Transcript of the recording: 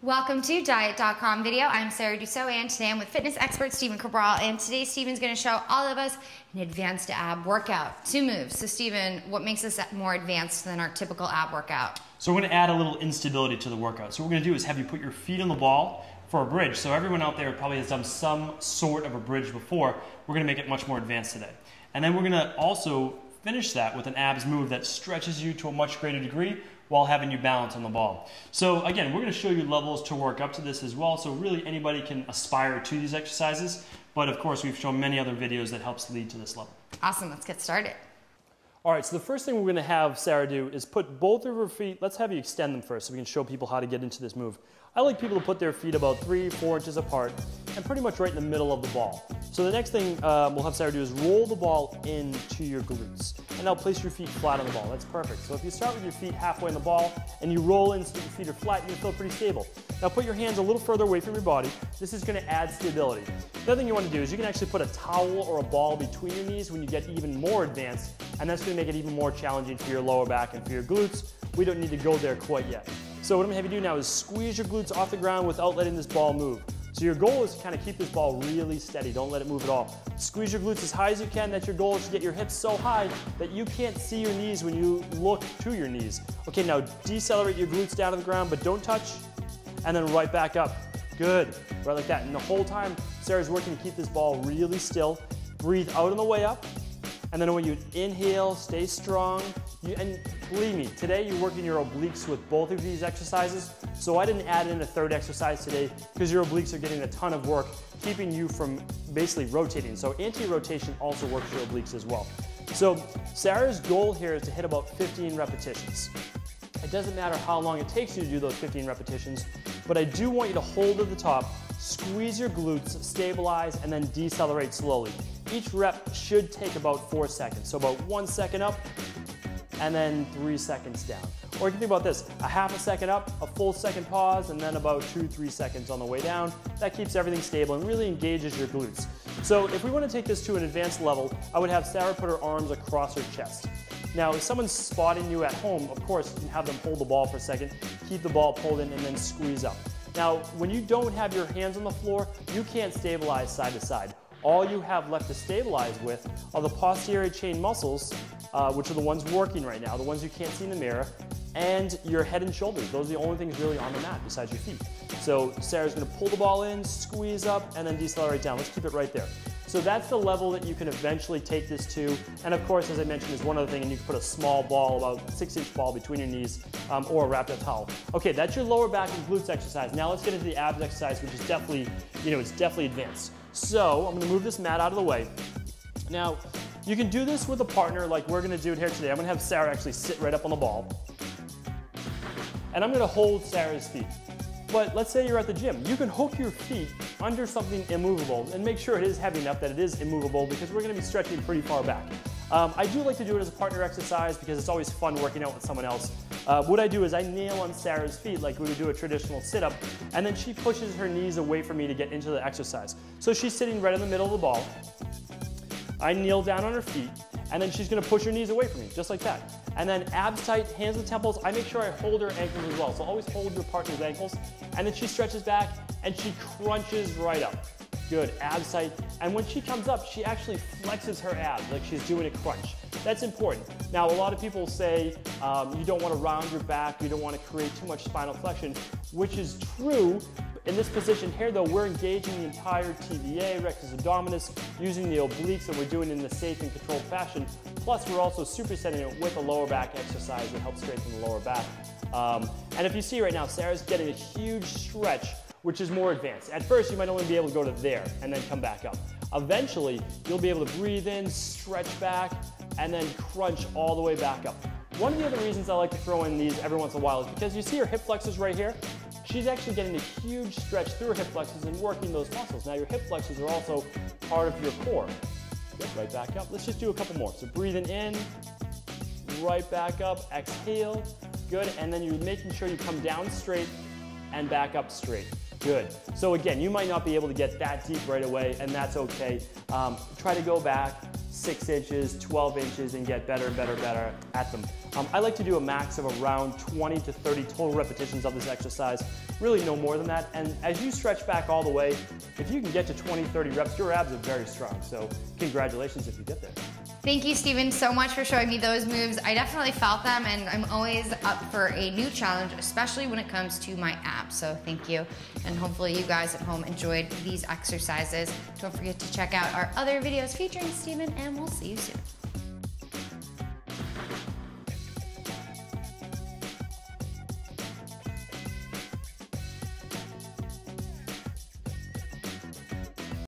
Welcome to Diet.com video. I'm Sarah Dussault, and today I'm with fitness expert Stephen Cabral, and today Stephen's going to show all of us an advanced ab workout. 2 moves. So Stephen, what makes this more advanced than our typical ab workout? So we're going to add a little instability to the workout. So what we're going to do is have you put your feet on the ball for a bridge. So everyone out there probably has done some sort of a bridge before. We're going to make it much more advanced today. And then we're going to also finish that with an abs move that stretches you to a much greater degree while having you balance on the ball. So again, we're going to show you levels to work up to this as well, so really anybody can aspire to these exercises, but of course we've shown many other videos that helps lead to this level. Awesome, let's get started. All right, so the first thing we're going to have Sarah do is put both of her feet, let's have you extend them first so we can show people how to get into this move. I like people to put their feet about 3-4 inches apart and pretty much right in the middle of the ball. So the next thing we'll have Sarah do is roll the ball into your glutes. And now place your feet flat on the ball. That's perfect. So if you start with your feet halfway in the ball and you roll in so that your feet are flat, you're going to feel pretty stable. Now put your hands a little further away from your body. This is going to add stability. The other thing you want to do is you can actually put a towel or a ball between your knees when you get even more advanced, and that's going to make it even more challenging for your lower back and for your glutes. We don't need to go there quite yet. So what I'm going to have you do now is squeeze your glutes off the ground without letting this ball move. So your goal is to kind of keep this ball really steady. Don't let it move at all. Squeeze your glutes as high as you can. That's your goal, is to get your hips so high that you can't see your knees when you look to your knees. Okay, now decelerate your glutes down to the ground, but don't touch. And then right back up. Good. Right like that. And the whole time, Sarah's working to keep this ball really still. Breathe out on the way up. And then when you inhale, stay strong. And believe me, today you're working your obliques with both of these exercises. So I didn't add in a third exercise today because your obliques are getting a ton of work, keeping you from basically rotating. So anti-rotation also works your obliques as well. So Sarah's goal here is to hit about 15 repetitions. It doesn't matter how long it takes you to do those 15 repetitions, but I do want you to hold at the top, squeeze your glutes, stabilize, and then decelerate slowly. Each rep should take about 4 seconds. So about 1 second up, and then 3 seconds down. Or you can think about this, a half a second up, a full second pause, and then about 2-3 seconds on the way down. That keeps everything stable and really engages your glutes. So if we want to take this to an advanced level, I would have Sarah put her arms across her chest. Now, if someone's spotting you at home, of course, you can have them hold the ball for a second, keep the ball pulled in, and then squeeze up. Now, when you don't have your hands on the floor, you can't stabilize side to side. All you have left to stabilize with are the posterior chain muscles, which are the ones working right now, the ones you can't see in the mirror, and your head and shoulders. Those are the only things really on the mat besides your feet. So Sarah's going to pull the ball in, squeeze up, and then decelerate down. Let's keep it right there. So that's the level that you can eventually take this to. And of course, as I mentioned, is one other thing, and you can put a small ball, about 6-inch ball between your knees, or a wrapped up towel. Okay, that's your lower back and glutes exercise. Now let's get into the abs exercise, which is definitely, it's definitely advanced. So I'm going to move this mat out of the way. Now, you can do this with a partner like we're going to do it here today. I'm going to have Sarah actually sit right up on the ball. And I'm going to hold Sarah's feet. But let's say you're at the gym. You can hook your feet under something immovable and make sure it is heavy enough that it is immovable, because we're going to be stretching pretty far back. I do like to do it as a partner exercise because it's always fun working out with someone else. What I do is I kneel on Sarah's feet like we would do a traditional sit-up, and then she pushes her knees away from me to get into the exercise. So she's sitting right in the middle of the ball. I kneel down on her feet, and then she's going to push her knees away from me, just like that. And then abs tight, hands on the temples. I make sure I hold her ankles as well. So always hold your partner's ankles. And then she stretches back, and she crunches right up. Good, abs tight. And when she comes up, she actually flexes her abs like she's doing a crunch. That's important. Now, a lot of people say you don't want to round your back, you don't want to create too much spinal flexion, which is true. In this position here, though, we're engaging the entire TVA, rectus abdominis, using the obliques, and we're doing it in a safe and controlled fashion. Plus, we're also supersetting it with a lower back exercise that helps strengthen the lower back. And if you see right now, Sarah's getting a huge stretch, which is more advanced. At first, you might only be able to go to there and then come back up. Eventually, you'll be able to breathe in, stretch back, and then crunch all the way back up. One of the other reasons I like to throw in these every once in a while is because you see her hip flexors right here? She's actually getting a huge stretch through her hip flexors and working those muscles. Now your hip flexors are also part of your core. Good, right back up. Let's just do a couple more. So breathing in, right back up, exhale. Good, and then you're making sure you come down straight and back up straight. Good. So again, you might not be able to get that deep right away, and that's okay. Try to go back 6 inches, 12 inches, and get better and better at them. I like to do a max of around 20 to 30 total repetitions of this exercise, really no more than that. And as you stretch back all the way, if you can get to 20, 30 reps, your abs are very strong. So congratulations if you get there. Thank you, Steven, so much for showing me those moves. I definitely felt them, and I'm always up for a new challenge, especially when it comes to my abs. So thank you, and hopefully you guys at home enjoyed these exercises. Don't forget to check out our other videos featuring Steven, and we'll see you soon.